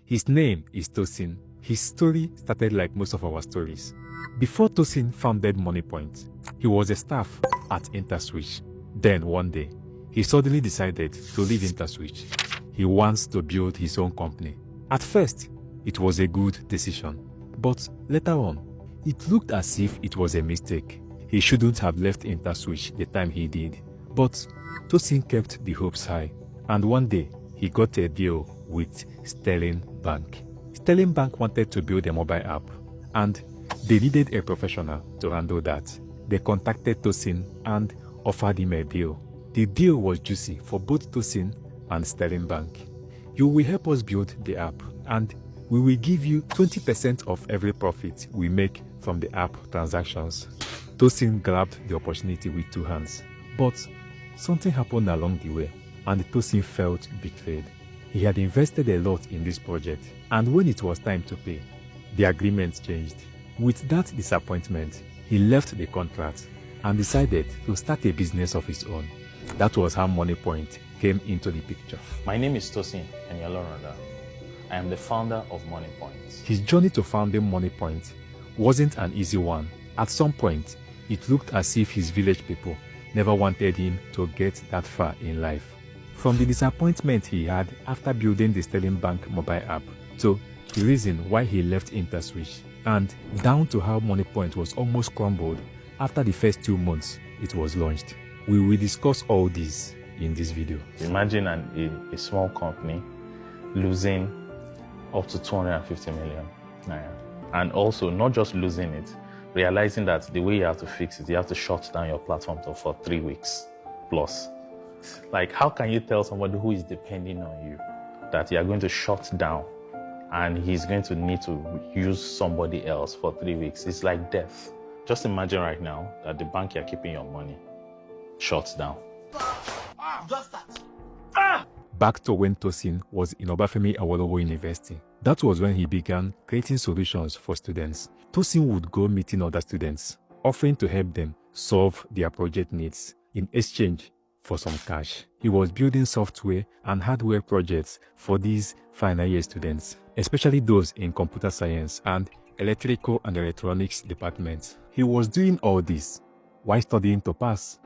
His name is Tosin. His story started like most of our stories. Before Tosin founded moniepoint, he was a staff at InterSwitch. Then one day, he suddenly decided to leave InterSwitch. He wants to build his own company. At first, it was a good decision, but later on, it looked as if it was a mistake. He shouldn't have left InterSwitch the time he did. But Tosin kept the hopes high, and one day, he got a deal with Sterling Bank. Sterling Bank wanted to build a mobile app, and they needed a professional to handle that. They contacted Tosin and offered him a deal. The deal was juicy for both Tosin and Sterling Bank. You will help us build the app, and we will give you 20% of every profit we make from the app transactions. Tosin grabbed the opportunity with two hands, but something happened along the way, and Tosin felt betrayed. He had invested a lot in this project, and when it was time to pay, the agreement changed. With that disappointment, he left the contract and decided to start a business of his own. That was how moniepoint came into the picture. My name is Tosin Enyolorada. I am the founder of moniepoint. His journey to founding moniepoint wasn't an easy one. At some point, it looked as if his village people never wanted him to get that far in life. From the disappointment he had after building the Sterling Bank mobile app, to the reason why he left InterSwitch, and down to how moniepoint was almost crumbled after the first 2 months it was launched. We will discuss all this in this video. Imagine a small company losing up to 250 million naira. And also not just losing it, realizing that the way you have to fix it, you have to shut down your platform for 3 weeks plus. Like, how can you tell somebody who is depending on you that you are going to shut down and he's going to need to use somebody else for 3 weeks? It's like death. Just imagine right now that the bank you're keeping your money shuts down. Back to when Tosin was in Obafemi Awolowo University. That was when he began creating solutions for students. Tosin would go meeting other students, offering to help them solve their project needs in exchange for some cash. He was building software and hardware projects for these final year students, especially those in computer science and electrical and electronics departments. He was doing all this while studying to pass.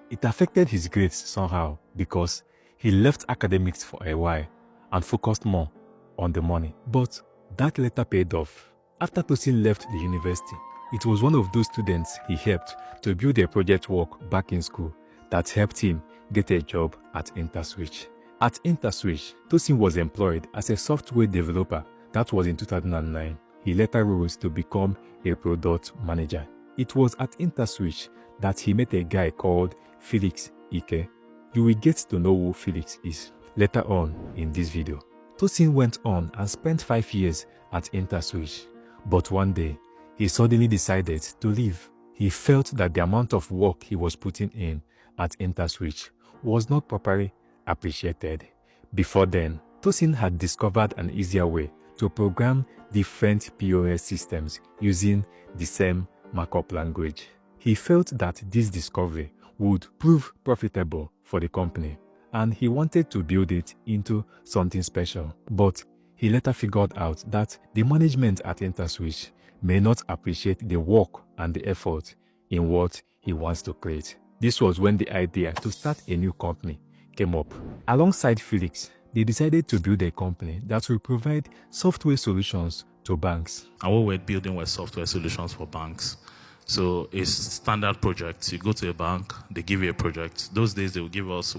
It affected his grades somehow because he left academics for a while and focused more on the money. But that later paid off. After Tosin left the university, it was one of those students he helped to build a project work back in school that helped him get a job at InterSwitch. At InterSwitch, Tosin was employed as a software developer. That was in 2009. He later rose to become a product manager. It was at InterSwitch that he met a guy called Felix Ike. You will get to know who Felix is later on in this video. Tosin went on and spent 5 years at InterSwitch, but one day, he suddenly decided to leave. He felt that the amount of work he was putting in at InterSwitch was not properly appreciated. Before then, Tosin had discovered an easier way to program different POS systems using the same markup language. He felt that this discovery would prove profitable for the company, and he wanted to build it into something special. But he later figured out that the management at InterSwitch may not appreciate the work and the effort in what he wants to create. This was when the idea to start a new company came up. Alongside Felix, they decided to build a company that will provide software solutions to banks. And what we're building were software solutions for banks. So it's standard projects. You go to a bank, they give you a project. Those days they will give us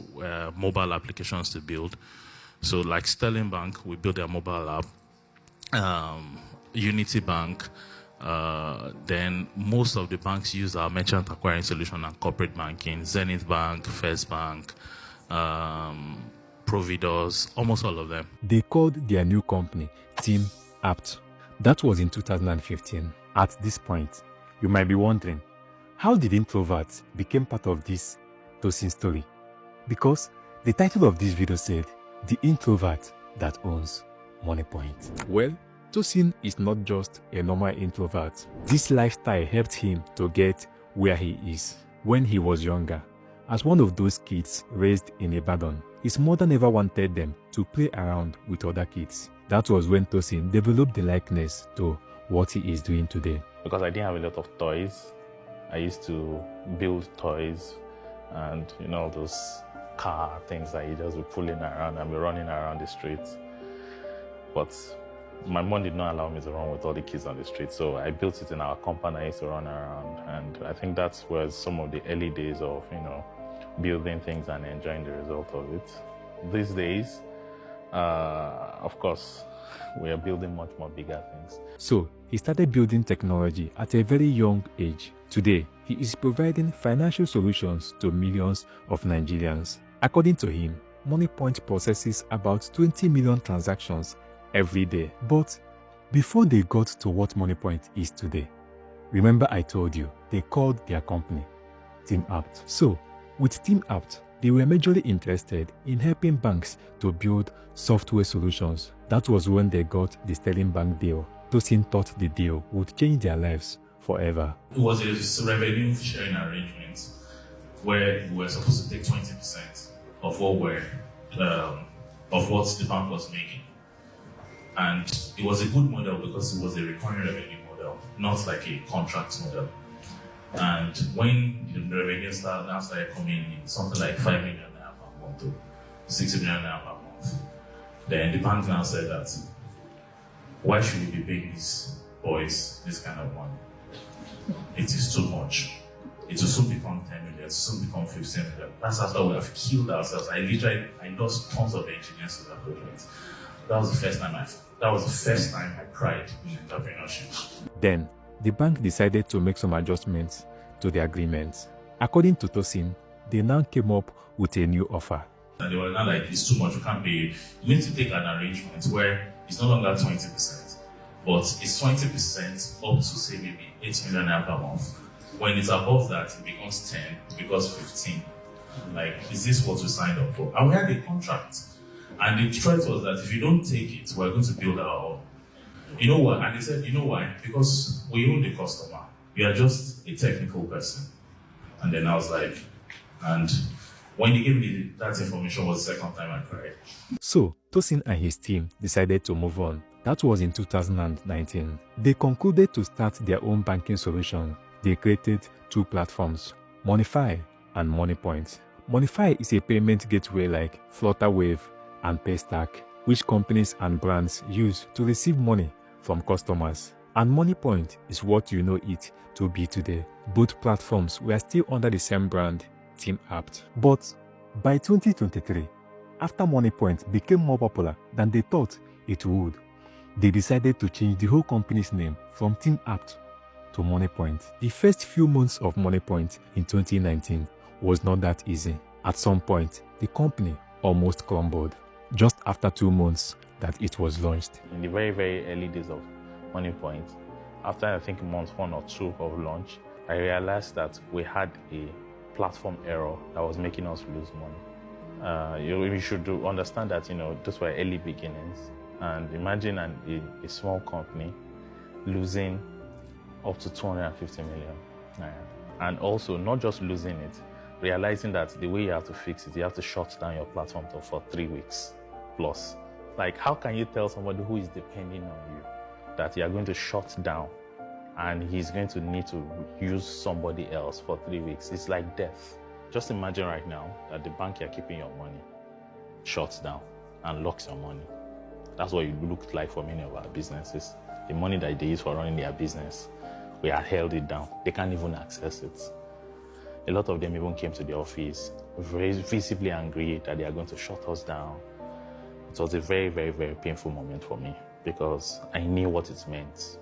mobile applications to build. So like Sterling Bank, we built their mobile app. Unity Bank, then most of the banks use our merchant acquiring solution and corporate banking. Zenith Bank, First Bank, Providus, almost all of them. They called their new company Team Apt. That was in 2015. At this point, you might be wondering, how did Introvert become part of this Tosin story? Because the title of this video said, The Introvert That Owns moniepoint. Well, Tosin is not just a normal introvert. This lifestyle helped him to get where he is. When he was younger, as one of those kids raised in Ibadan, his mother never wanted them to play around with other kids. That was when Tosin developed the likeness to what he is doing today. Because I didn't have a lot of toys, I used to build toys and, those car things that you just be pulling around and be running around the streets. But my mom did not allow me to run with all the kids on the street, so I built it in our compound. I used to run around, and I think that was some of the early days of, building things and enjoying the result of it. These days, of course, we are building much more bigger things. So he started building technology at a very young age. Today, he is providing financial solutions to millions of Nigerians. According to him, moniepoint processes about 20 million transactions every day. But before they got to what moniepoint is today, remember I told you they called their company TeamApt. So with TeamApt, they were majorly interested in helping banks to build software solutions. That was when they got the Sterling Bank deal. Tosin thought the deal would change their lives forever. It was a revenue sharing arrangement where we were supposed to take 20% of what the bank was making. And it was a good model because it was a recurring revenue model, not like a contract model. And when the revenue started coming in, something like 5 million naira per month to 6 million naira per month, then the bank now said that, why should we be paying these boys this kind of money? It is too much. It will soon become 10 million, it will soon become 15 million. That's after we have killed ourselves. I lost tons of engineers to that project. That was the first time I cried in entrepreneurship. Then, the bank decided to make some adjustments to the agreement. According to Tosin, they now came up with a new offer. And they were not like, it's too much, we can't pay you. You need to take an arrangement where it's no longer 20%, but it's 20% up to say maybe 8 million naira per month. When it's above that, it becomes 10, it becomes 15. Like, is this what we signed up for? And we had a contract. And the threat was that if you don't take it, we're going to build our own. You know what? And they said, you know why? Because we own the customer. You are just a technical person. And then I was like, and when they gave me that information was the second time I cried. So, Tosin and his team decided to move on. That was in 2019. They concluded to start their own banking solution. They created two platforms, Monify and moniepoint. Monify is a payment gateway like Flutterwave and Paystack, which companies and brands use to receive money from customers. And moniepoint is what you know it to be today. Both platforms were still under the same brand, TeamApt. But by 2023, after moniepoint became more popular than they thought it would, they decided to change the whole company's name from TeamApt to moniepoint. The first few months of moniepoint in 2019 was not that easy. At some point, the company almost crumbled just after 2 months that it was launched. In the very, very early days of moniepoint, after I think month 1 or 2 of launch, I realized that we had a platform error that was making us lose money. You should understand that, those were early beginnings. And imagine a small company losing up to 250 million naira. And also, not just losing it, realizing that the way you have to fix it, you have to shut down your platform for 3 weeks plus. Like, how can you tell somebody who is depending on you that you are going to shut down and he's going to need to use somebody else for 3 weeks? It's like death. Just imagine right now that the bank you're keeping your money shuts down and locks your money. That's what it looked like for many of our businesses. The money that they use for running their business, we had held it down. They can't even access it. A lot of them even came to the office very visibly angry that they are going to shut us down. It was a very, very, very painful moment for me because I knew what it meant.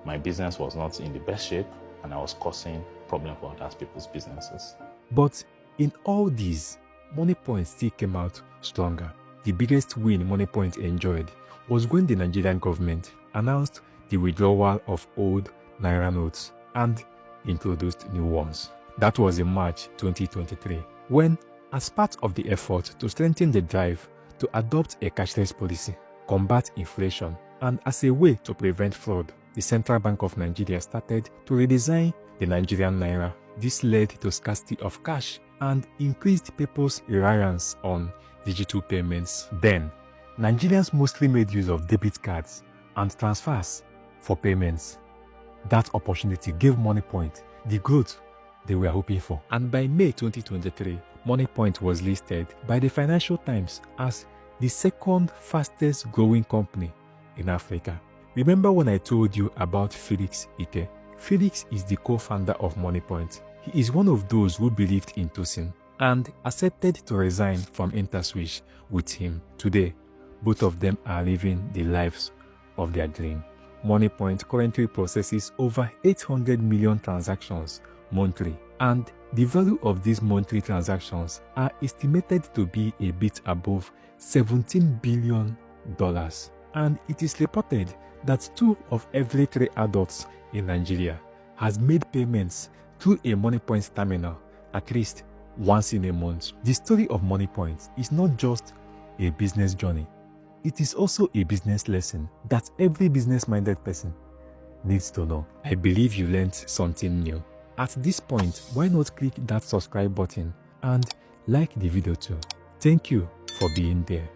My business was not in the best shape and I was causing problems for other people's businesses. But in all these, moniepoint still came out stronger. The biggest win moniepoint enjoyed was when the Nigerian government announced the withdrawal of old Naira notes and introduced new ones. That was in March 2023, when, as part of the effort to strengthen the drive to adopt a cashless policy, combat inflation, and as a way to prevent fraud, the Central Bank of Nigeria started to redesign the Nigerian Naira. This led to scarcity of cash and increased people's reliance on digital payments. Then, Nigerians mostly made use of debit cards and transfers for payments. That opportunity gave moniepoint the growth they were hoping for. And by May 2023, moniepoint was listed by the Financial Times as the second fastest growing company in Africa. Remember when I told you about Felix Ike? Felix is the co-founder of moniepoint. He is one of those who believed in Tosin and accepted to resign from InterSwitch with him. Today, both of them are living the lives of their dream. moniepoint currently processes over 800 million transactions monthly, and the value of these monthly transactions are estimated to be a bit above $17 billion. And it is reported that 2 of every 3 adults in Nigeria has made payments through a moniepoint terminal at least once in a month. The story of moniepoint is not just a business journey. It is also a business lesson that every business-minded person needs to know. I believe you learned something new. At this point, why not click that subscribe button and like the video too? Thank you for being there.